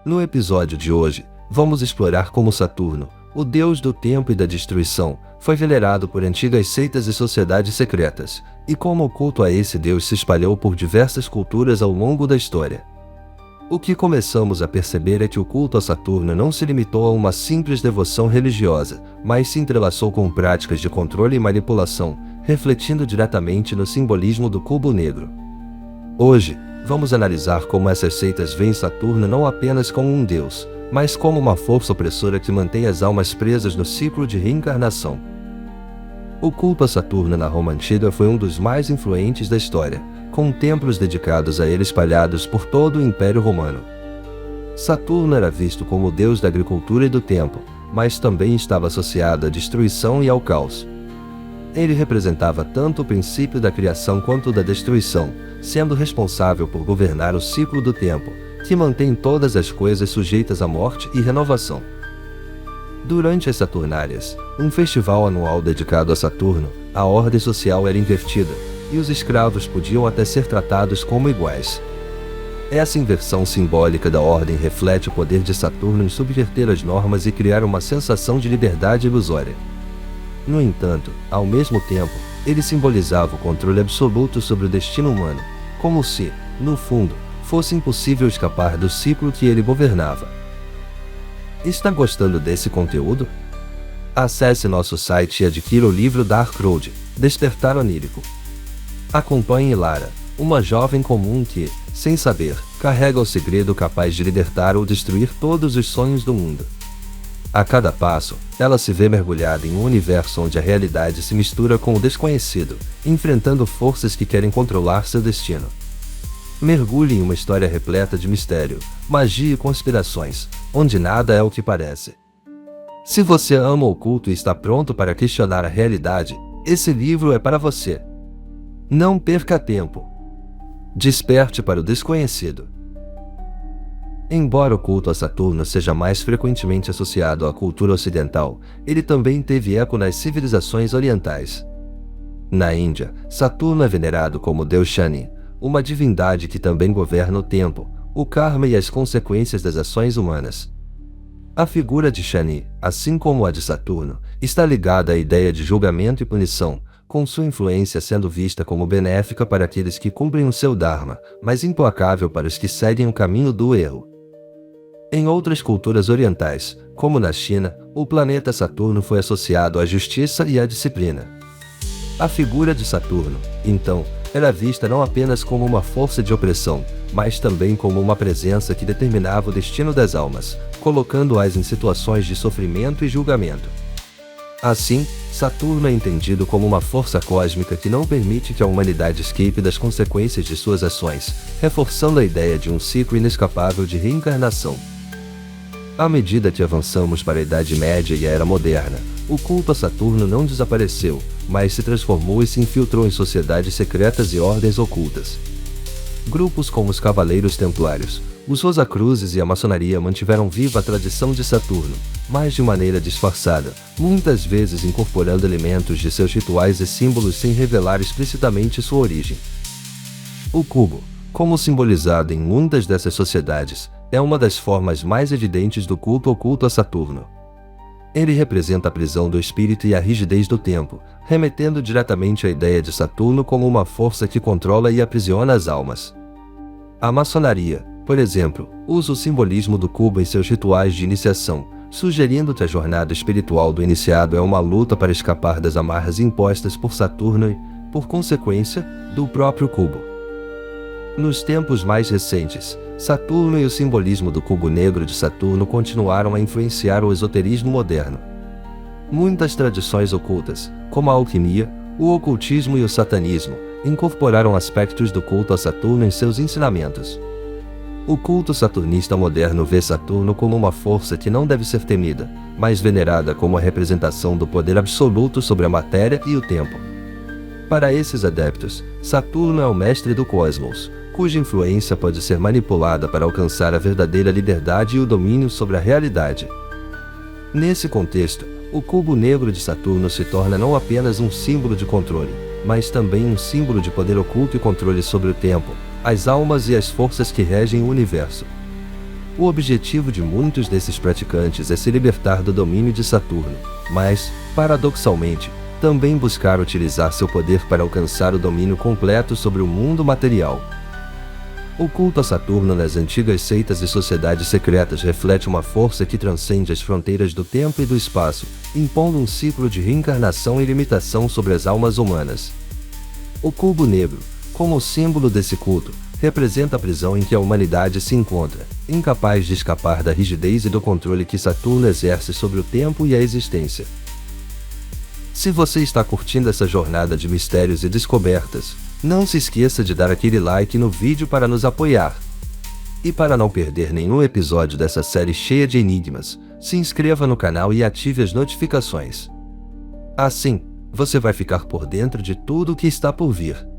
No episódio de hoje, vamos explorar como Saturno, o deus do tempo e da destruição, foi venerado por antigas seitas e sociedades secretas, e como o culto a esse deus se espalhou por diversas culturas ao longo da história. O que começamos a perceber é que o culto a Saturno não se limitou a uma simples devoção religiosa, mas se entrelaçou com práticas de controle e manipulação, refletindo diretamente no simbolismo do cubo negro. Hoje, vamos analisar como essas seitas veem Saturno não apenas como um deus, mas como uma força opressora que mantém as almas presas no ciclo de reencarnação. O culto a Saturno na Roma Antiga foi um dos mais influentes da história, com templos dedicados a ele espalhados por todo o Império Romano. Saturno era visto como o deus da agricultura e do tempo, mas também estava associado à destruição e ao caos. Ele representava tanto o princípio da criação quanto o da destruição, sendo responsável por governar o ciclo do tempo, que mantém todas as coisas sujeitas à morte e renovação. Durante as Saturnárias, um festival anual dedicado a Saturno, a ordem social era invertida, e os escravos podiam até ser tratados como iguais. Essa inversão simbólica da ordem reflete o poder de Saturno em subverter as normas e criar uma sensação de liberdade ilusória. No entanto, ao mesmo tempo, ele simbolizava o controle absoluto sobre o destino humano, como se, no fundo, fosse impossível escapar do ciclo que ele governava. Está gostando desse conteúdo? Acesse nosso site e adquira o livro Dark Road, Despertar Onírico. Acompanhe Lara, uma jovem comum que, sem saber, carrega o segredo capaz de libertar ou destruir todos os sonhos do mundo. A cada passo, ela se vê mergulhada em um universo onde a realidade se mistura com o desconhecido, enfrentando forças que querem controlar seu destino. Mergulhe em uma história repleta de mistério, magia e conspirações, onde nada é o que parece. Se você ama o oculto e está pronto para questionar a realidade, esse livro é para você. Não perca tempo. Desperte para o desconhecido. Embora o culto a Saturno seja mais frequentemente associado à cultura ocidental, ele também teve eco nas civilizações orientais. Na Índia, Saturno é venerado como Deus Shani, uma divindade que também governa o tempo, o karma e as consequências das ações humanas. A figura de Shani, assim como a de Saturno, está ligada à ideia de julgamento e punição, com sua influência sendo vista como benéfica para aqueles que cumprem o seu dharma, mas implacável para os que seguem o caminho do erro. Em outras culturas orientais, como na China, o planeta Saturno foi associado à justiça e à disciplina. A figura de Saturno, então, era vista não apenas como uma força de opressão, mas também como uma presença que determinava o destino das almas, colocando-as em situações de sofrimento e julgamento. Assim, Saturno é entendido como uma força cósmica que não permite que a humanidade escape das consequências de suas ações, reforçando a ideia de um ciclo inescapável de reencarnação. À medida que avançamos para a Idade Média e a Era Moderna, o culto a Saturno não desapareceu, mas se transformou e se infiltrou em sociedades secretas e ordens ocultas. Grupos como os Cavaleiros Templários, os Rosacruzes e a maçonaria mantiveram viva a tradição de Saturno, mas de maneira disfarçada, muitas vezes incorporando elementos de seus rituais e símbolos sem revelar explicitamente sua origem. O cubo, como simbolizado em muitas dessas sociedades, é uma das formas mais evidentes do culto oculto a Saturno. Ele representa a prisão do espírito e a rigidez do tempo, remetendo diretamente à ideia de Saturno como uma força que controla e aprisiona as almas. A maçonaria, por exemplo, usa o simbolismo do cubo em seus rituais de iniciação, sugerindo que a jornada espiritual do iniciado é uma luta para escapar das amarras impostas por Saturno e, por consequência, do próprio cubo. Nos tempos mais recentes, Saturno e o simbolismo do cubo negro de Saturno continuaram a influenciar o esoterismo moderno. Muitas tradições ocultas, como a alquimia, o ocultismo e o satanismo, incorporaram aspectos do culto a Saturno em seus ensinamentos. O culto saturnista moderno vê Saturno como uma força que não deve ser temida, mas venerada como a representação do poder absoluto sobre a matéria e o tempo. Para esses adeptos, Saturno é o mestre do cosmos, cuja influência pode ser manipulada para alcançar a verdadeira liberdade e o domínio sobre a realidade. Nesse contexto, o cubo negro de Saturno se torna não apenas um símbolo de controle, mas também um símbolo de poder oculto e controle sobre o tempo, as almas e as forças que regem o universo. O objetivo de muitos desses praticantes é se libertar do domínio de Saturno, mas, paradoxalmente, também buscar utilizar seu poder para alcançar o domínio completo sobre o mundo material. O culto a Saturno nas antigas seitas e sociedades secretas reflete uma força que transcende as fronteiras do tempo e do espaço, impondo um ciclo de reencarnação e limitação sobre as almas humanas. O cubo negro, como símbolo desse culto, representa a prisão em que a humanidade se encontra, incapaz de escapar da rigidez e do controle que Saturno exerce sobre o tempo e a existência. Se você está curtindo essa jornada de mistérios e descobertas, não se esqueça de dar aquele like no vídeo para nos apoiar. E para não perder nenhum episódio dessa série cheia de enigmas, se inscreva no canal e ative as notificações. Assim, você vai ficar por dentro de tudo o que está por vir.